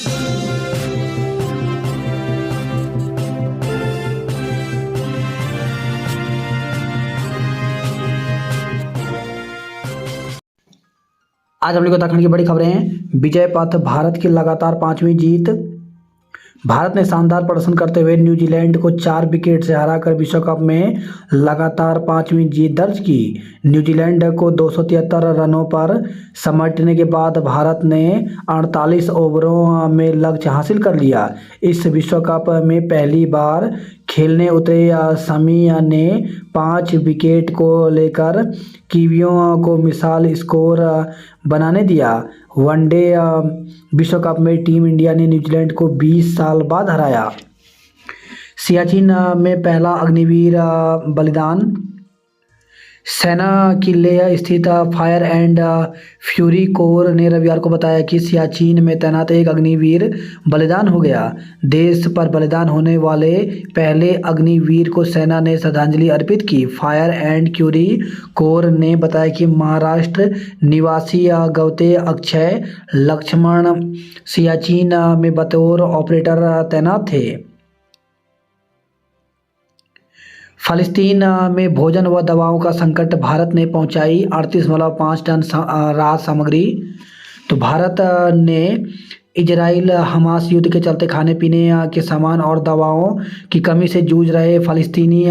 आज हम लोग उत्तराखंड की बड़ी खबरें हैं। विजय पथ, भारत की लगातार पांचवी जीत। भारत ने शानदार प्रदर्शन करते हुए न्यूजीलैंड को 4 विकेट से हराकर विश्व कप में लगातार पांचवी जीत दर्ज की। न्यूजीलैंड को 273 रनों पर समेटने के बाद भारत ने 48 ओवरों में लक्ष्य हासिल कर लिया। इस विश्व कप में पहली बार खेलने उतरे शमी ने 5 विकेट को लेकर कीवियों को मिसाल स्कोर बनाने दिया। वनडे विश्व कप में टीम इंडिया ने न्यूजीलैंड को 20 साल बाद हराया। सियाचिन में पहला अग्निवीर बलिदान। सेना की लेह स्थित फायर एंड फ्यूरी कोर ने रविवार को बताया कि सियाचिन में तैनात एक अग्निवीर बलिदान हो गया। देश पर बलिदान होने वाले पहले अग्निवीर को सेना ने श्रद्धांजलि अर्पित की। फायर एंड फ्यूरी कोर ने बताया कि महाराष्ट्र निवासी गवते अक्षय लक्ष्मण सियाचिन में बतौर ऑपरेटर तैनात थे। फ़लस्तीन में भोजन व दवाओं का संकट, भारत ने पहुंचाई 38.5 टन राहत सामग्री। तो भारत ने इजराइल हमास युद्ध के चलते खाने पीने के सामान और दवाओं की कमी से जूझ रहे फ़लस्तीनी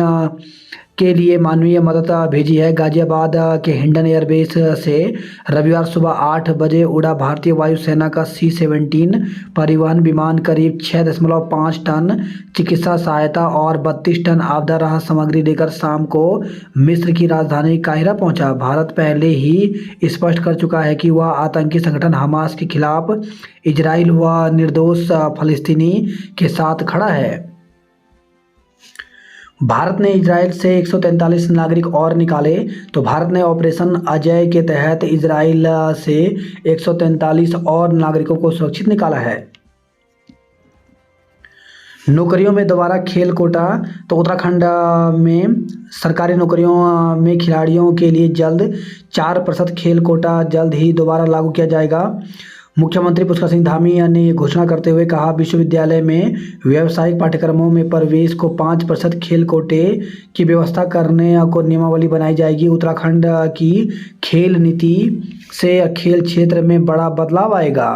के लिए मानवीय मदद भेजी है। गाजियाबाद के हिंडन एयरबेस से रविवार सुबह 8 बजे उड़ा भारतीय वायुसेना का C-17 परिवहन विमान करीब 6.5 टन चिकित्सा सहायता और 32 टन आपदा राहत सामग्री लेकर शाम को मिस्र की राजधानी काहिरा पहुंचा। भारत पहले ही स्पष्ट कर चुका है कि वह आतंकी संगठन हमास के खिलाफ इजराइल व निर्दोष फ़लस्तीनी के साथ खड़ा है। भारत ने इजराइल से 143 नागरिक और निकाले। तो भारत ने ऑपरेशन अजय के तहत इजराइल से 143 और नागरिकों को सुरक्षित निकाला है। नौकरियों में दोबारा खेल कोटा। तो उत्तराखंड में सरकारी नौकरियों में खिलाड़ियों के लिए जल्द 4% खेल कोटा जल्द ही दोबारा लागू किया जाएगा। मुख्यमंत्री पुष्कर सिंह धामी ने ये घोषणा करते हुए कहा, विश्वविद्यालय में व्यावसायिक पाठ्यक्रमों में प्रवेश को 5% खेल कोटे की व्यवस्था करने को नियमावली बनाई जाएगी। उत्तराखंड की खेल नीति से खेल क्षेत्र में बड़ा बदलाव आएगा।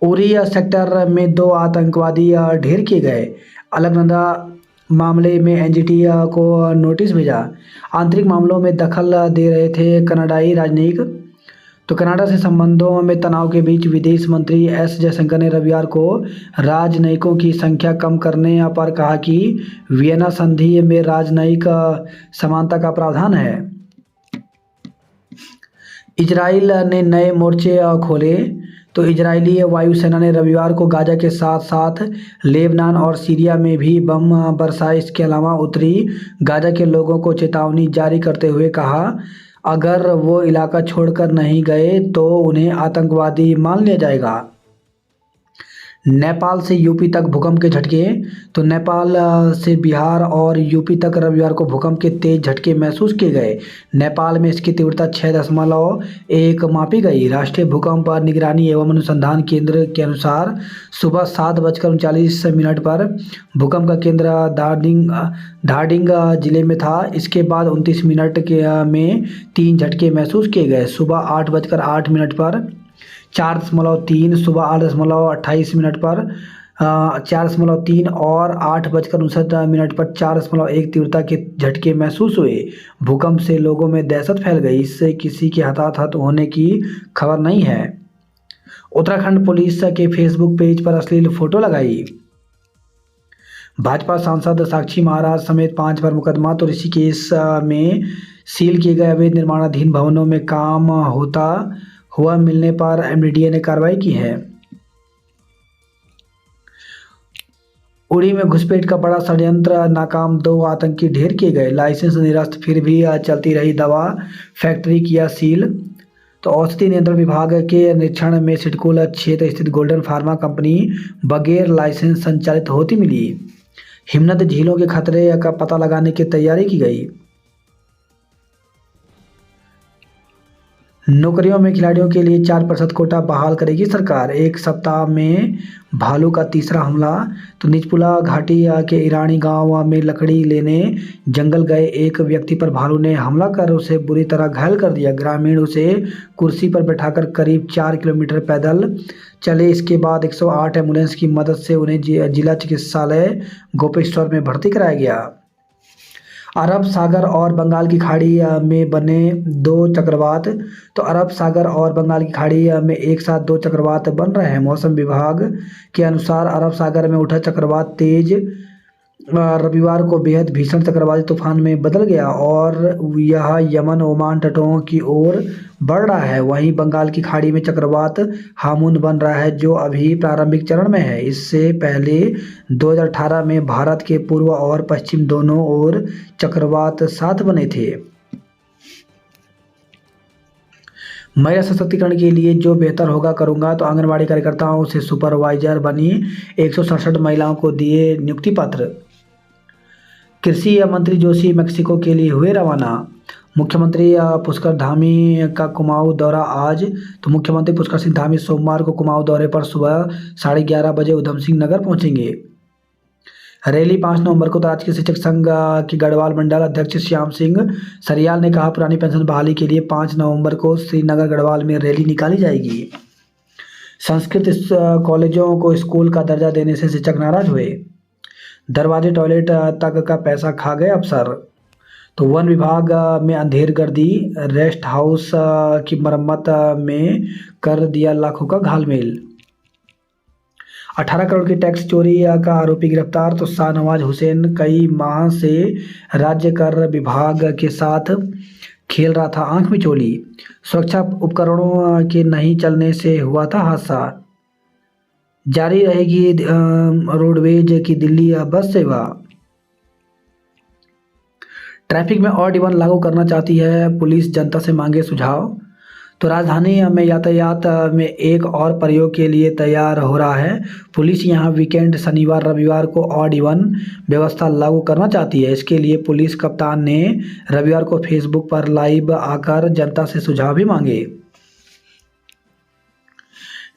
उरी सेक्टर में 2 आतंकवादी ढेर किए गए। अलकनंदा मामले में एनजीटी को नोटिस भेजा। आंतरिक मामलों में दखल दे रहे थे कनाडाई राजनयिक। तो कनाडा से संबंधों में तनाव के बीच विदेश मंत्री एस जयशंकर ने रविवार को राजनयिकों की संख्या कम करने पर कहा कि वियना संधि में राजनयिक समानता का प्रावधान है। इजराइल ने नए मोर्चे खोले। तो इजरायली वायुसेना ने रविवार को गाजा के साथ साथ लेबनान और सीरिया में भी बम बरसाए। इसके अलावा उत्तरी गाजा के लोगों को चेतावनी जारी करते हुए कहा, अगर वो इलाका छोड़कर नहीं गए तो उन्हें आतंकवादी मान लिया जाएगा। नेपाल से यूपी तक भूकंप के झटके। तो नेपाल से बिहार और यूपी तक रविवार को भूकंप के तेज झटके महसूस किए गए। नेपाल में इसकी तीव्रता 6.1 मापी गई। राष्ट्रीय भूकंप निगरानी एवं अनुसंधान केंद्र के अनुसार सुबह 7:39 पर भूकंप का केंद्र धारडिंग जिले में था। इसके बाद 29 मिनट में 3 झटके महसूस किए गए। सुबह 8:08 पर 4.3, सुबह 8:28 पर 4.3 और 8:59 पर 4.1 तीव्रता के झटके महसूस हुए। भूकंप से लोगों में दहशत फैल गई। इससे किसी के हताहत होने की खबर नहीं है। उत्तराखंड पुलिस के फेसबुक पेज पर अश्लील फोटो लगाई। भाजपा सांसद साक्षी महाराज समेत 5 पर मुकदमा। तो ऋषिकेश में सील किए गए अवैध निर्माणाधीन भवनों में काम होता हुआ मिलने पर एमडीडीए ने कार्रवाई की है। उड़ी में घुसपैठ का बड़ा षड्यंत्र नाकाम, 2 आतंकी ढेर किए गए। लाइसेंस निरस्त फिर भी चलती रही दवा फैक्ट्री किया सील। तो औषधि नियंत्रण विभाग के निरीक्षण में सिडकुल क्षेत्र स्थित गोल्डन फार्मा कंपनी बगैर लाइसेंस संचालित होती मिली। हिमनद झीलों के खतरे का पता लगाने की तैयारी की गई। नौकरियों में खिलाड़ियों के लिए 4% कोटा बहाल करेगी सरकार। एक सप्ताह में भालू का तीसरा हमला। तो निचपुला घाटी के ईरानी गांव में लकड़ी लेने जंगल गए एक व्यक्ति पर भालू ने हमला कर उसे बुरी तरह घायल कर दिया। ग्रामीण उसे कुर्सी पर बैठाकर करीब 4 किलोमीटर पैदल चले। इसके बाद 108 एम्बुलेंस की मदद से उन्हें जिला चिकित्सालय गोपेश्वर में भर्ती कराया गया। अरब सागर और बंगाल की खाड़ी में बने दो चक्रवात। तो अरब सागर और बंगाल की खाड़ी में एक साथ दो चक्रवात बन रहे हैं। मौसम विभाग के अनुसार अरब सागर में उठा चक्रवात तेज रविवार को बेहद भीषण चक्रवाती तूफान में बदल गया और यह यमन ओमान तटों की ओर बढ़ रहा है। वहीं बंगाल की खाड़ी में चक्रवात हामुन बन रहा है जो अभी प्रारंभिक चरण में है। इससे पहले 2018 में भारत के पूर्व और पश्चिम दोनों ओर चक्रवात साथ बने थे। महिला सशक्तिकरण के लिए जो बेहतर होगा करूंगा। तो आंगनबाड़ी कार्यकर्ताओं से सुपरवाइजर बनी 167 महिलाओं को दिए नियुक्ति पत्र। कृषि मंत्री जोशी मैक्सिको के लिए हुए रवाना। मुख्यमंत्री पुष्कर धामी का कुमाऊं दौरा आज। तो मुख्यमंत्री पुष्कर सिंह धामी सोमवार को कुमाऊं दौरे पर सुबह 11:30 बजे उधम सिंह नगर पहुंचेंगे। रैली 5 नवंबर को। तो राजकीय शिक्षक संघ के गढ़वाल मंडल अध्यक्ष श्याम सिंह सरियाल ने कहा पुरानी पेंशन बहाली के लिए 5 नवंबर को श्रीनगर गढ़वाल में रैली निकाली जाएगी। संस्कृत कॉलेजों को स्कूल का दर्जा देने से शिक्षक नाराज हुए। दरवाजे टॉयलेट तक का पैसा खा गए अफसर। तो वन विभाग में अंधेरगर्दी। रेस्ट हाउस की मरम्मत में कर दिया लाखों का घालमेल। 18 करोड़ की टैक्स चोरी का आरोपी गिरफ्तार। तो शाहनवाज हुसैन कई माह से राज्य कर विभाग के साथ खेल रहा था आंख में चोली। सुरक्षा उपकरणों के नहीं चलने से हुआ था हादसा। जारी रहेगी रोडवेज की दिल्ली बस सेवा। ट्रैफिक में ऑड इवन लागू करना चाहती है पुलिस, जनता से मांगे सुझाव। तो राजधानी में यातायात में एक और प्रयोग के लिए तैयार हो रहा है। पुलिस यहां वीकेंड शनिवार रविवार को ऑड इवन व्यवस्था लागू करना चाहती है। इसके लिए पुलिस कप्तान ने रविवार को फेसबुक पर लाइव आकर जनता से सुझाव भी मांगे।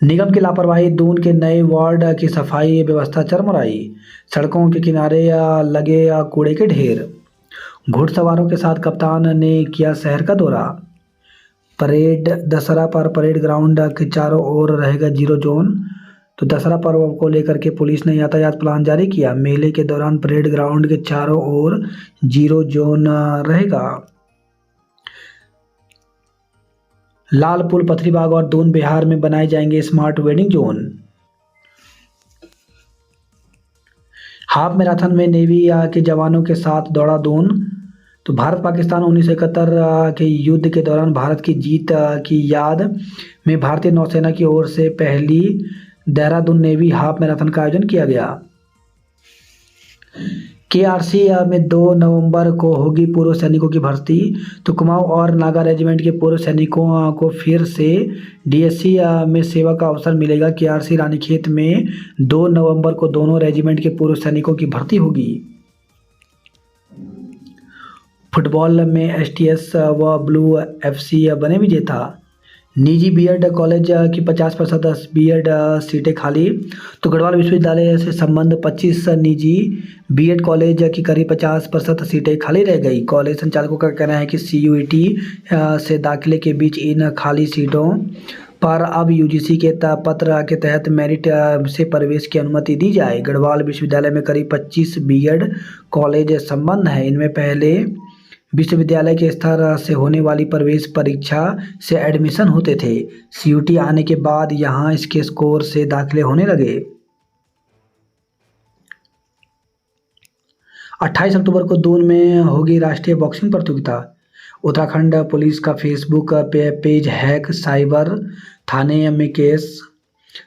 निगम की लापरवाही। दून के नए वार्ड की सफाई व्यवस्था चरमराई। सड़कों के किनारे लगे कूड़े के ढेर। घुड़सवारों के साथ कप्तान ने किया शहर का दौरा। परेड दशहरा पर परेड ग्राउंड के चारों ओर रहेगा जीरो जोन। तो दशहरा पर्व को लेकर के पुलिस ने यातायात प्लान जारी किया। मेले के दौरान परेड ग्राउंड के चारों ओर जीरो जोन रहेगा। लाल पुल, पथरीबाग और दून बिहार में बनाए जाएंगे smart wedding zone. Half marathon में नेवी के जवानों के साथ दौड़ा दून। तो भारत पाकिस्तान 1971 के युद्ध के दौरान भारत की जीत की याद में भारतीय नौसेना की ओर से पहली देहरादून नेवी हाफ मैराथन का आयोजन किया गया। केआरसी में 2 नवंबर को होगी पूर्व सैनिकों की भर्ती। तो कुमाऊं और नागा रेजिमेंट के पूर्व सैनिकों को फिर से डीएससी में सेवा का अवसर मिलेगा। केआरसी रानीखेत में 2 नवंबर को दोनों रेजिमेंट के पूर्व सैनिकों की भर्ती होगी। फुटबॉल में एसटीएस व ब्लू एफसी बने विजेता। निजी बीएड कॉलेज की 50% बीएड सीटें खाली। तो गढ़वाल विश्वविद्यालय से संबंध 25 निजी बीएड कॉलेज की करीब 50% सीटें खाली रह गई। कॉलेज संचालकों का कहना है कि सीयूईटी से दाखिले के बीच इन खाली सीटों पर अब यूजीसी के पत्र के तहत मेरिट से प्रवेश की अनुमति दी जाए। गढ़वाल विश्वविद्यालय में करीब 25 बीएड कॉलेज संबंध हैं। इनमें पहले विश्वविद्यालय के स्तर से होने वाली प्रवेश परीक्षा से एडमिशन होते थे। सीयूटी आने के बाद यहां इसके स्कोर से दाखिले होने लगे। 28 अक्टूबर को दून में होगी राष्ट्रीय बॉक्सिंग प्रतियोगिता। उत्तराखंड पुलिस का फेसबुक पेज हैक, साइबर थाने में केस।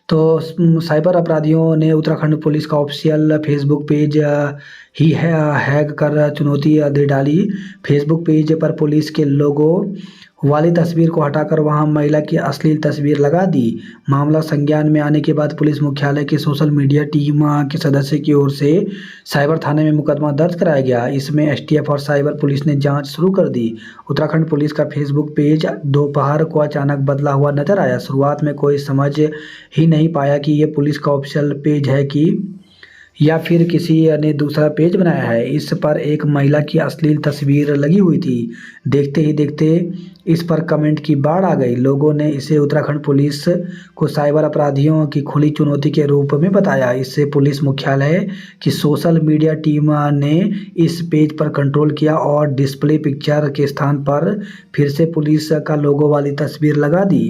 तो साइबर अपराधियों ने उत्तराखंड पुलिस का ऑफिशियल फेसबुक पेज ही हैक कर चुनौती दे डाली। फेसबुक पेज पर पुलिस के लोगो वाली तस्वीर को हटाकर वहां महिला की अश्लील तस्वीर लगा दी। मामला संज्ञान में आने के बाद पुलिस मुख्यालय की सोशल मीडिया टीम के सदस्य की ओर से साइबर थाने में मुकदमा दर्ज कराया गया। इसमें एसटीएफ और साइबर पुलिस ने जांच शुरू कर दी। उत्तराखंड पुलिस का फेसबुक पेज दोपहर को अचानक बदला हुआ नजर आया। शुरुआत में कोई समझ ही नहीं पाया कि ये पुलिस का ऑफिशियल पेज है कि या फिर किसी ने दूसरा पेज बनाया है। इस पर एक महिला की अश्लील तस्वीर लगी हुई थी। देखते ही देखते इस पर कमेंट की बाढ़ आ गई। लोगों ने इसे उत्तराखंड पुलिस को साइबर अपराधियों की खुली चुनौती के रूप में बताया। इससे पुलिस मुख्यालय की सोशल मीडिया टीम ने इस पेज पर कंट्रोल किया और डिस्प्ले पिक्चर के स्थान पर फिर से पुलिस का लोगो वाली तस्वीर लगा दी।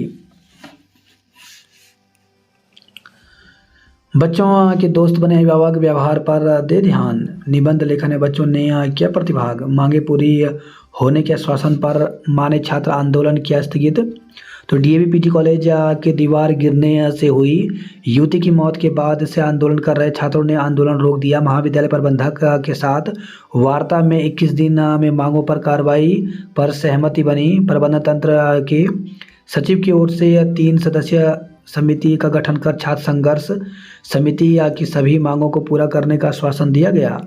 बच्चों के दोस्त बने अभिभावक के व्यवहार पर दे ध्यान। निबंध लेखन में बच्चों ने किया प्रतिभाग। मांगे पूरी होने के आश्वासन पर माने छात्र आंदोलन किया स्थगित। तो डीएवी पीटी कॉलेज के दीवार गिरने से हुई युवती की मौत के बाद से आंदोलन कर रहे छात्रों ने आंदोलन रोक दिया। महाविद्यालय प्रबंधक के साथ वार्ता में 21 दिन में मांगों पर कार्रवाई पर सहमति बनी। प्रबंधन तंत्र के सचिव की ओर से 3 सदस्यीय समिति का गठन कर छात्र संघर्ष समिति की सभी मांगों को पूरा करने का आश्वासन दिया गया।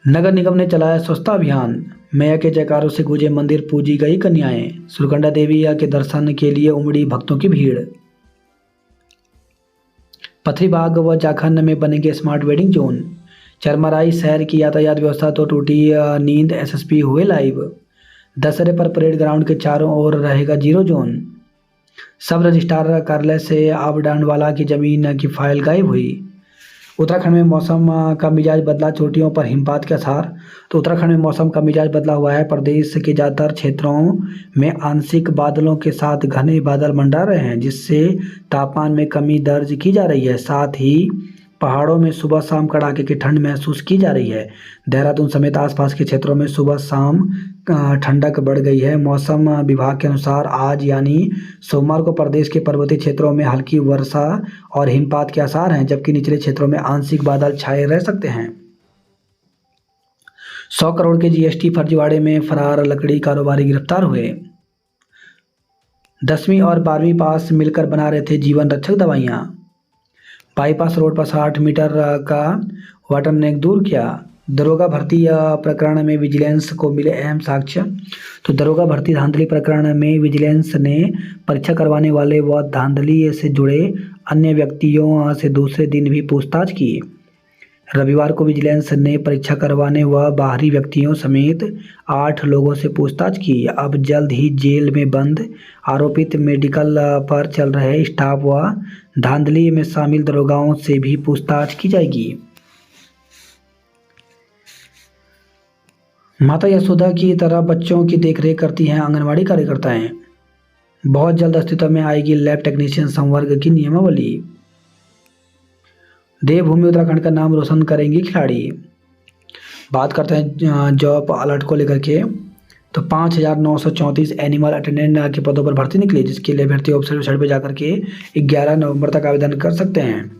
नगर निगम ने चलाया स्वच्छता अभियान। मैया के जयकारों से गूंजे मंदिर, पूजी गई कन्याएं। सुरकंडा देवी के दर्शन के लिए उमड़ी भक्तों की भीड़। पथरी बाग व जाखन में बनेंगे स्मार्ट वेडिंग जोन। चरमराई शहर की यातायात व्यवस्था तो टूटी नींद, एसएसपी हुए लाइव। दशहरे पर परेड ग्राउंड के चारों ओर रहेगा जीरो जोन। सब रजिस्ट्रार कार्यालय से अब डांडवाला की जमीन की फाइल गायब हुई। उत्तराखंड में मौसम का मिजाज बदला, चोटियों पर हिमपात के आसार। तो उत्तराखंड में मौसम का मिजाज बदला हुआ है। प्रदेश के ज़्यादातर क्षेत्रों में आंशिक बादलों के साथ घने बादल मंडरा रहे हैं, जिससे तापमान में कमी दर्ज की जा रही है। साथ ही पहाड़ों में सुबह शाम कड़ाके की ठंड महसूस की जा रही है। देहरादून समेत आसपास के क्षेत्रों में सुबह शाम ठंडक बढ़ गई है। मौसम विभाग के अनुसार आज यानी सोमवार को प्रदेश के पर्वतीय क्षेत्रों में हल्की वर्षा और हिमपात के आसार हैं, जबकि निचले क्षेत्रों में आंशिक बादल छाए रह सकते हैं। 100 करोड़ के जीएसटी फर्जीवाड़े में फरार लकड़ी कारोबारी गिरफ्तार हुए। 10वीं और 12वीं पास मिलकर बना रहे थे जीवन रक्षक दवाइयाँ। बाईपास रोड पर 60 मीटर का वाटर नेक दूर किया। दरोगा भर्ती प्रकरण में विजिलेंस को मिले अहम साक्ष्य। तो दरोगा भर्ती धांधली प्रकरण में विजिलेंस ने परीक्षा करवाने वाले व धांधली से जुड़े अन्य व्यक्तियों से दूसरे दिन भी पूछताछ की। रविवार को विजिलेंस ने परीक्षा करवाने व बाहरी व्यक्तियों समेत 8 लोगों से पूछताछ की। अब जल्द ही जेल में बंद आरोपित मेडिकल पर चल रहे स्टाफ व धांधली में शामिल दरोगाओं से भी पूछताछ की जाएगी। माता यशोदा की तरह बच्चों की देखरेख करती हैं आंगनवाड़ी कार्यकर्ताएं। बहुत जल्द अस्तित्व में आएगी लैब टेक्नीशियन संवर्ग की नियमावली। देवभूमि उत्तराखंड का नाम रोशन करेंगी खिलाड़ी। बात करते हैं जॉब अलर्ट को लेकर के। तो 5,934 एनिमल अटेंडेंट के पदों पर भर्ती निकली, जिसके लिए अभ्यर्थी ऑफिशियल वेबसाइट पर जाकर के 11 नवंबर तक आवेदन कर सकते हैं।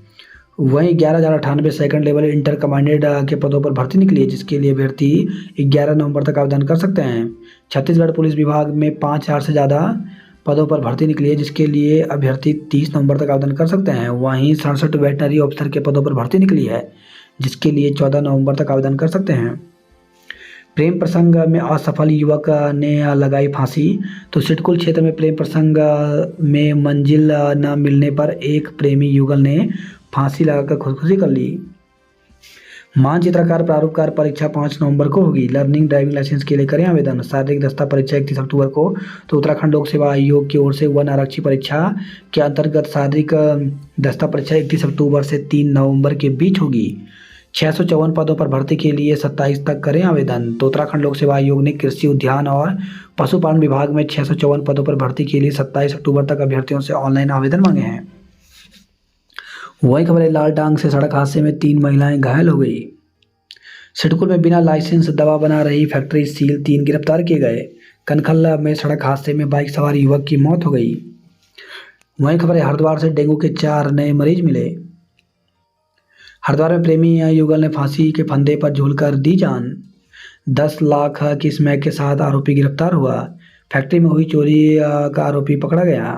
वहीं 11,098 सेकंड लेवल इंटर कमांडेड के पदों पर भर्ती निकली है, जिसके लिए अभ्यर्थी 11 नवंबर तक आवेदन कर सकते हैं। छत्तीसगढ़ पुलिस विभाग में 5,000 से ज़्यादा पदों पर भर्ती निकली है, जिसके लिए अभ्यर्थी 30 नवंबर तक आवेदन कर सकते हैं। वहीं 67 वेटनरी ऑफिसर के पदों पर भर्ती निकली है, जिसके लिए 14 नवंबर तक आवेदन कर सकते हैं। प्रेम प्रसंग में असफल युवक ने लगाई फांसी। तो सिडकुल क्षेत्र में प्रेम प्रसंग में मंजिल न मिलने पर एक प्रेमी युगल ने फांसी लगाकर खुदकुशी कर ली। मानचित्रकार प्रारूपकार परीक्षा 5 नवंबर को होगी। लर्निंग ड्राइविंग लाइसेंस के लिए करें आवेदन। शारीरिक दस्ता परीक्षा 31 अक्टूबर को। तो उत्तराखंड लोक सेवा आयोग की ओर से वन आरक्षी परीक्षा के अंतर्गत शारीरिक दस्ता परीक्षा 31 अक्टूबर से 3 नवंबर के बीच होगी। 654 पदों पर भर्ती के लिए 27 तक करें आवेदन। तो उत्तराखंड लोक सेवा आयोग ने कृषि उद्यान और पशुपालन विभाग में 654 पदों पर भर्ती के लिए 27 अक्टूबर तक अभ्यर्थियों से ऑनलाइन आवेदन मांगे हैं। वही खबर है, लाल डांग से सड़क हादसे में 3 महिलाएं घायल हो गई। सिडकुल में बिना लाइसेंस दवा बना रही फैक्ट्री सील, 3 गिरफ्तार किए गए। कनखल में सड़क हादसे में बाइक सवार युवक की मौत हो गई। वही खबर है, हरिद्वार से डेंगू के 4 नए मरीज मिले। हरिद्वार में प्रेमी युगल ने फांसी के फंदे पर झूलकर दी जान। 10 लाख की स्मैक के साथ आरोपी गिरफ्तार हुआ। फैक्ट्री में हुई चोरी का आरोपी पकड़ा गया।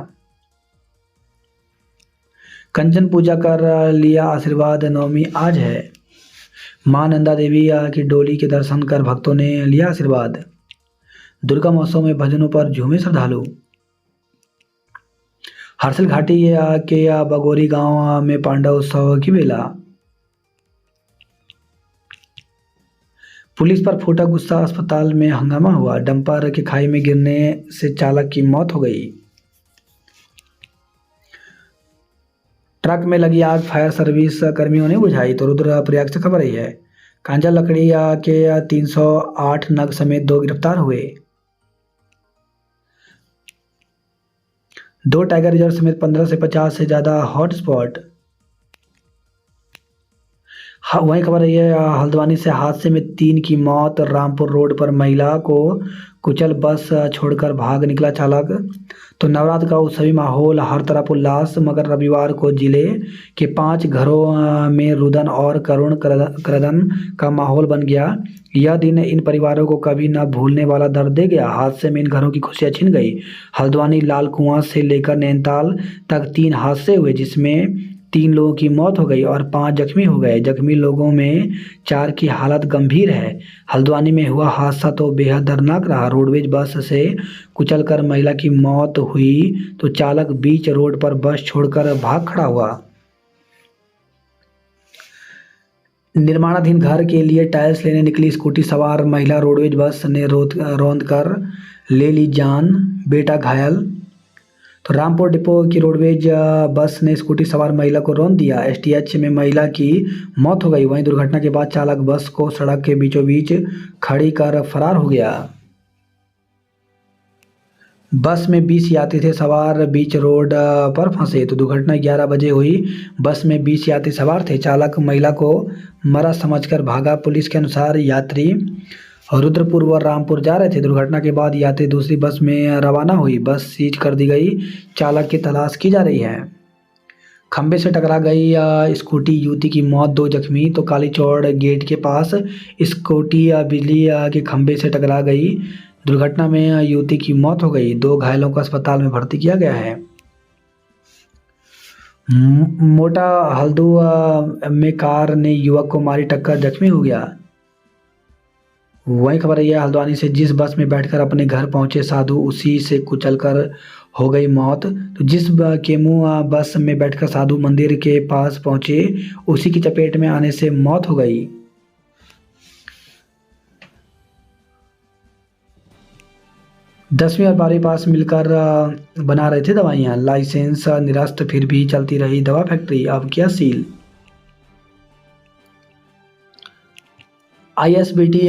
कंचन पूजा कर लिया आशीर्वाद, नवमी आज है। मां नंदा देवी की डोली के दर्शन कर भक्तों ने लिया आशीर्वाद। दुर्गा महोत्सव में भजनों पर झूमे श्रद्धालु। हर्षल घाटी के बगोरी गांव में पांडव उत्सव की बेला। पुलिस पर फूटा गुस्सा, अस्पताल में हंगामा हुआ। डंपर के खाई में गिरने से चालक की मौत हो गई। ट्रक में लगी आग फायर सर्विस कर्मियों ने बुझाई। तो रुद्रप्रयाग से खबर आई है। कांजा लकड़ी के 308 नग समेत 2 गिरफ्तार हुए। 2 टाइगर रिजर्व समेत 15 से 50 से ज्यादा हॉटस्पॉट। हाँ, वही खबर है ये हल्द्वानी से हादसे में 3 की मौत। रामपुर रोड पर महिला को कुचल बस छोड़कर भाग निकला चालक। तो नवरात्र का उत्सवी माहौल, हर तरफ उल्लास, मगर रविवार को जिले के 5 घरों में रुदन और करुण क्रदन का माहौल बन गया। यह दिन इन परिवारों को कभी न भूलने वाला दर्द दे गया। हादसे में इन घरों की खुशियां छिन गई। हल्द्वानी लाल कुआं से लेकर नैनीताल तक 3 हादसे हुए, जिसमें 3 लोगों की मौत हो गई और 5 जख्मी हो गए। जख्मी लोगों में 4 की हालत गंभीर है। हल्द्वानी में हुआ हादसा तो बेहद दर्दनाक रहा। रोडवेज बस से कुचलकर महिला की मौत हुई तो चालक बीच रोड पर बस छोड़कर भाग खड़ा हुआ। निर्माणाधीन घर के लिए टाइल्स लेने निकली स्कूटी सवार महिला, रोडवेज बस ने रौंद कर ले ली जान, बेटा घायल। तो रामपुर डिपो की रोडवेज बस ने स्कूटी सवार महिला को रौंद दिया। एसटीएच में महिला की मौत हो गई। वहीं दुर्घटना के बाद चालक बस को सड़क के बीचों बीच खड़ी कर फरार हो गया। बस में 20 यात्री थे सवार, बीच रोड पर फंसे। तो दुर्घटना 11 बजे हुई। बस में 20 यात्री सवार थे। चालक महिला को मरा समझकर भागा। पुलिस के अनुसार यात्री रुद्रपुर व रामपुर जा रहे थे। दुर्घटना के बाद यात्री दूसरी बस में रवाना हुई। बस सीज कर दी गई। चालक की तलाश की जा रही है। खंबे से टकरा गई स्कूटी, युवती की मौत, 2 जख्मी। तो काली चौड़ गेट के पास स्कूटी बिजली के खंबे से टकरा गई। दुर्घटना में युवती की मौत हो गई। 2 घायलों को अस्पताल में भर्ती किया गया है। मोटा हल्दू में कार ने युवक को मारी टक्कर, जख्मी हो गया। वही खबर है हल्द्वानी से जिस बस में बैठकर अपने घर पहुंचे साधु, उसी से कुचलकर हो गई मौत। तो जिस केमू बस में बैठकर साधु मंदिर के पास पहुंचे, उसी की चपेट में आने से मौत हो गई। दसवीं और 12वीं पास मिलकर बना रहे थे दवाइयाँ। लाइसेंस निरस्त, फिर भी चलती रही दवा फैक्ट्री, अब क्या सील। आईएसबीटी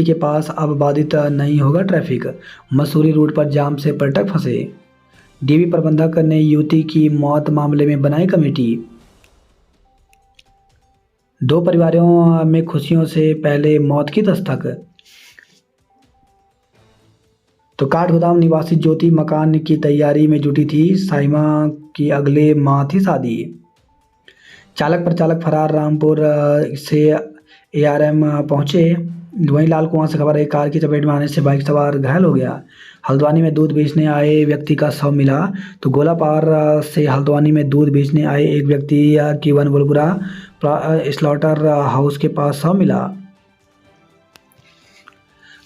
के पास अब बाधित नहीं होगा ट्रैफिक। मसूरी रूट पर जाम से पर्यटक फंसे। डीबी प्रबंधक ने युवती की मौत मामले में बनाई कमेटी। 2 परिवारों में खुशियों से पहले मौत की दस्तक। तो काठगोदाम निवासी ज्योति मकान की तैयारी में जुटी थी। साइमा की अगले माह थी शादी। चालक पर चालक फरार, रामपुर से एआरएम पहुंचे। वहीं लाल कुआं से खबर है, कार की चपेट में आने से बाइक सवार घायल हो गया। हल्द्वानी में दूध बेचने आए व्यक्ति का शव मिला। तो गोलापार से हल्द्वानी में दूध बेचने आए एक व्यक्ति की वनबुलपुरा स्लॉटर हाउस के पास शव मिला।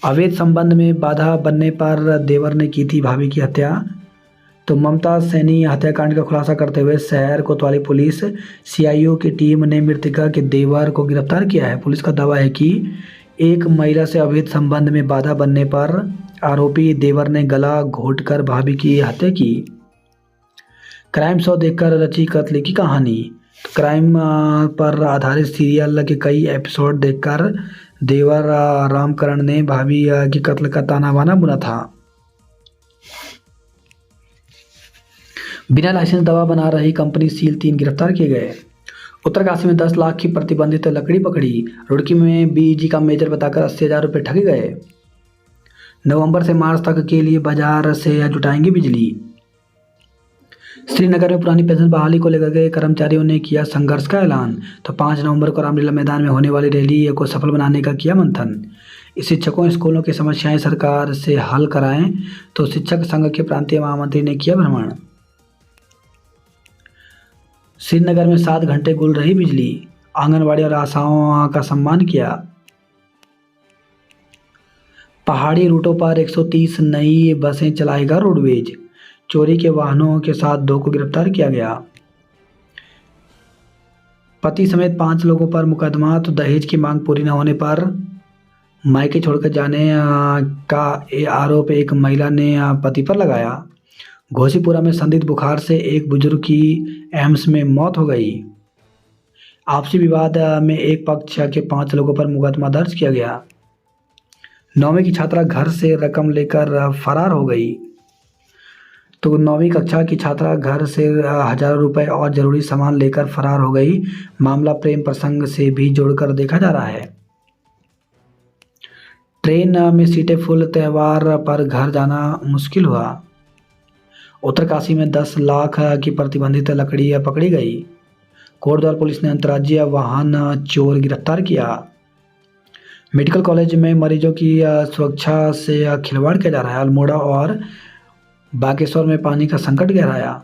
अवैध संबंध में बाधा बनने पर देवर ने की थी भाभी की हत्या। तो ममता सैनी हत्याकांड का खुलासा करते हुए शहर कोतवाली पुलिस सीआईओ की टीम ने मृतका के देवर को गिरफ्तार किया है। पुलिस का दावा है कि एक महिला से अवैध संबंध में बाधा बनने पर आरोपी देवर ने गला घोंटकर भाभी की हत्या की। क्राइम शो देखकर रची कत्ल की कहानी। तो क्राइम पर आधारित सीरियल के कई एपिसोड देखकर देवर रामकरण ने भाभी की कत्ल का ताना बाना बुना था। बिना लाइसेंस दवा बना रही कंपनी सील, 3 गिरफ्तार किए गए। उत्तरकाशी में 10 लाख की प्रतिबंधित लकड़ी पकड़ी। रुड़की में बीईजी का मेजर बताकर 80,000 रुपये ठगे गए। नवंबर से मार्च तक के लिए बाजार से जुटाएंगे बिजली। श्रीनगर में पुरानी पेंशन बहाली को लेकर के कर्मचारियों ने किया संघर्ष का ऐलान। तो 5 नवंबर को रामलीला मैदान में होने वाली रैली को सफल बनाने का किया मंथन। शिक्षकों स्कूलों की समस्याएं सरकार से हल कराएं। तो शिक्षक संघ के प्रांतीय महामंत्री ने किया भ्रमण। श्रीनगर में 7 घंटे गुल रही बिजली, आंगनबाड़ी और आशाओं का सम्मान किया। पहाड़ी रूटों पर 130 नई बसें चलाएगा रोडवेज। चोरी के वाहनों के साथ 2 को गिरफ्तार किया गया। पति समेत 5 लोगों पर मुकदमा। तो दहेज की मांग पूरी न होने पर मायके छोड़कर जाने का आरोप एक महिला ने पति पर लगाया। घोसीपुरा में संदिग्ध बुखार से एक बुजुर्ग की एम्स में मौत हो गई। आपसी विवाद में एक पक्ष के 5 लोगों पर मुकदमा दर्ज किया गया। 9वीं की छात्रा घर से रकम लेकर फरार हो गई। तो 9वीं कक्षा की छात्रा घर से हजारों रुपए और जरूरी सामान लेकर फरार हो गई। मामला प्रेम प्रसंग से भी जोड़कर देखा जा रहा है। ट्रेन में सीटें फुल, त्योहार पर घर जाना मुश्किल हुआ। उत्तरकाशी में 10 लाख की प्रतिबंधित लकड़ी पकड़ी गई। कोटद्वार पुलिस ने अंतर्राज्यीय वाहन चोर गिरफ्तार किया। मेडिकल कॉलेज में मरीजों की सुरक्षा से खिलवाड़ किया जा रहा है। अल्मोड़ा और बागेश्वर में पानी का संकट गहराया।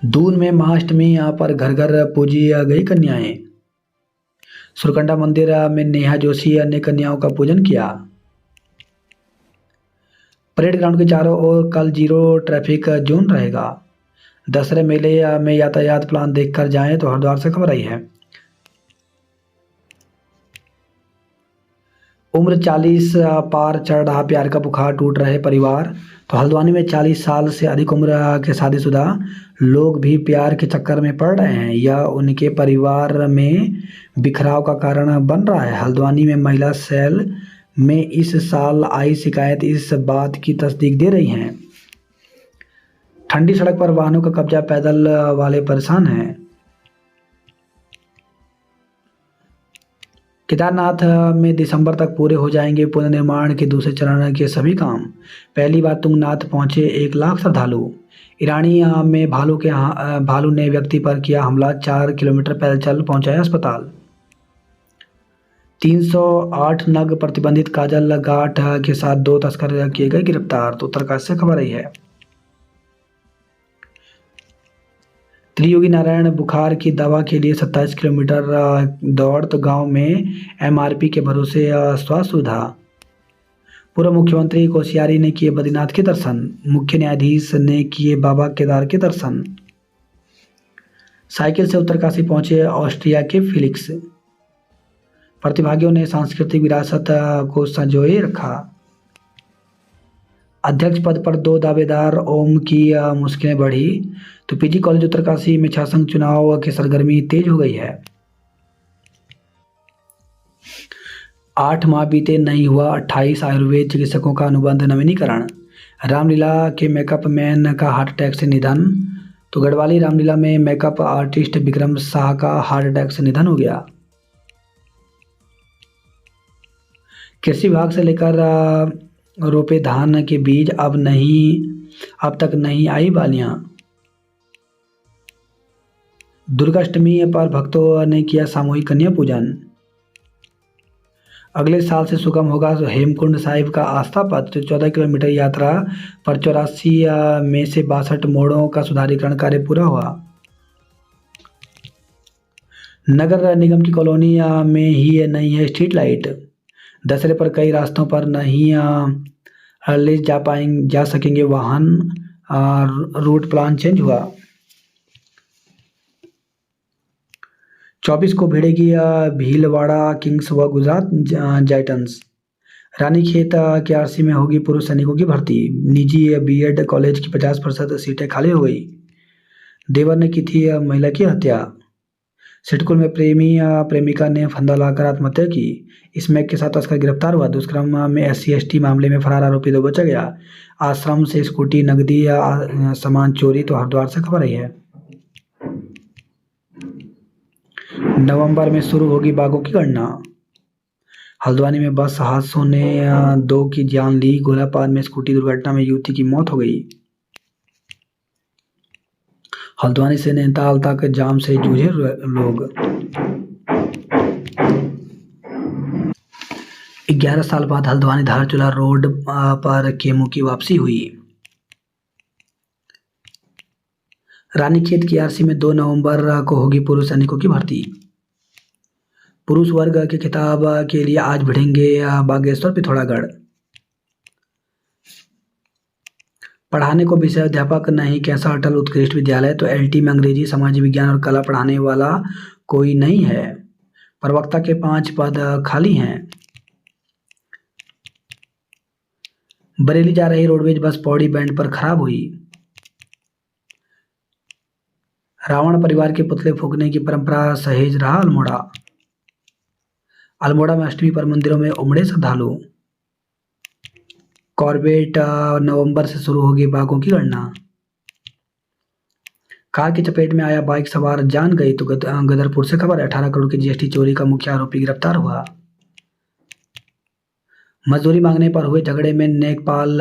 दून में महाअष्टमी पर घर घर पूजी गई कन्याएं। सुरकंडा मंदिर में नेहा जोशी ने कन्याओं का पूजन किया। परेड ग्राउंड के चारों ओर कल 0 ट्रैफिक जोन रहेगा। दशहरे मेले में यातायात प्लान देखकर जाएं। तो हरिद्वार से खबर आई है। उम्र 40 पार चढ़ रहा, प्यार का बुखार, टूट रहे परिवार। तो हल्द्वानी में 40 साल से अधिक उम्र के शादीशुदा लोग भी प्यार के चक्कर में पड़ रहे हैं। यह उनके परिवार में बिखराव का कारण बन रहा है। हल्द्वानी में महिला सेल में इस साल आई शिकायत इस बात की तस्दीक दे रही हैं। ठंडी सड़क पर वाहनों का कब्जा, पैदल वाले परेशान हैं। केदारनाथ में दिसंबर तक पूरे हो जाएंगे पुनर्निर्माण के दूसरे चरण के सभी काम। पहली बार तुंगनाथ पहुंचे 1 लाख श्रद्धालु। ईरानी में भालू ने व्यक्ति पर किया हमला, 4 किलोमीटर पैदल चल पहुंचाया अस्पताल। 308 नग प्रतिबंधित काजल गाठ के साथ 2 तस्कर किए गए गिरफ्तार। तो उत्तरकाशी से खबर आई है। त्रियोगी नारायण बुखार की दवा के लिए 27 किलोमीटर दौड़। तो गांव में एमआरपी के भरोसे स्वास्थ्य सुविधा। पूर्व मुख्यमंत्री कोश्यारी ने किए बद्रीनाथ के दर्शन। मुख्य न्यायाधीश ने किए बाबा केदार के दर्शन। साइकिल से उत्तरकाशी पहुंचे ऑस्ट्रिया के फिलिक्स। प्रतिभागियों ने सांस्कृतिक विरासत को संजोए रखा। अध्यक्ष पद पर 2 दावेदार, ओम की मुश्किलें बढ़ी। तो पीजी कॉलेज उत्तरकाशी में छात्रसंघ चुनाव की सरगर्मी तेज हो गई है। 8 माह बीते नहीं हुआ 28 आयुर्वेद चिकित्सकों का अनुबंध नवीनीकरण। रामलीला के मेकअप मैन का हार्ट अटैक से निधन। तो गढ़वाली रामलीला में मेकअप आर्टिस्ट विक्रम शाह का हार्ट अटैक से निधन हो गया। कृषि विभाग से लेकर रोपे धान के बीज, अब तक नहीं आई बालियां। दुर्गाष्टमी पर भक्तों ने किया सामूहिक कन्या पूजन। अगले साल से सुगम होगा हेमकुंड साहिब का आस्था पथ। 14 किलोमीटर यात्रा पर 84 में से 62 मोड़ों का सुधारीकरण कार्य पूरा हुआ। नगर निगम की कॉलोनी में ही नहीं है स्ट्रीट लाइट। दशहरे पर कई रास्तों पर नहीं ले जा सकेंगे वाहन। रूट प्लान चेंज हुआ। 24 को भिड़ेगी भीलवाड़ा किंग्स व गुजरात जाइटंस। रानीखेत के आरसी में होगी पूर्व सैनिकों की भर्ती। निजी बीएड कॉलेज की 50% सीटें खाली हो गई। देवर ने की थी महिला की हत्या। सिडकुल में प्रेमिका ने फंदा लाकर आत्महत्या की। स्मैक के साथ तस्कर गिरफ्तार हुआ। दुष्कर्म में SC/ST मामले में फरार आरोपी 2 बचा गया। आश्रम से स्कूटी, नकदी सामान चोरी। तो हरिद्वार से खबर आई है। नवंबर में शुरू होगी बाघों की गणना। हल्द्वानी में बस हादसों ने 2 की जान ली। गोलापार में स्कूटी दुर्घटना में युवती की मौत हो गई। हल्द्वानी से नैनीताल तक जाम से जूझे लोग। 11 साल बाद हल्द्वानी धारचूला रोड पर केमू की वापसी हुई। रानीखेत की आरसी में 2 नवंबर को होगी पूर्व सैनिकों की भर्ती। पुरुष वर्ग के खिताब के लिए आज भिड़ेंगे बागेश्वर पिथौरागढ़। पढ़ाने को विषय अध्यापक नहीं, कैसा अटल उत्कृष्ट विद्यालय, तो एलटी में अंग्रेजी, समाज विज्ञान और कला पढ़ाने वाला कोई नहीं है। प्रवक्ता के 5 पद खाली हैं। बरेली जा रही रोडवेज बस पौड़ी बैंड पर खराब हुई। रावण परिवार के पुतले फूंकने की परंपरा सहेज रहा अल्मोड़ा। अल्मोड़ा में अष्टमी पर मंदिरों में उमड़े श्रद्धालु। कॉर्बेट नवंबर से शुरू होगी बाघों की गणना। कार की चपेट में आया बाइक सवार जान गई, तो गदरपुर से खबर है। 18 करोड़ की जीएसटी चोरी का मुख्य आरोपी गिरफ्तार हुआ। मजदूरी मांगने पर हुए झगड़े में नेकपाल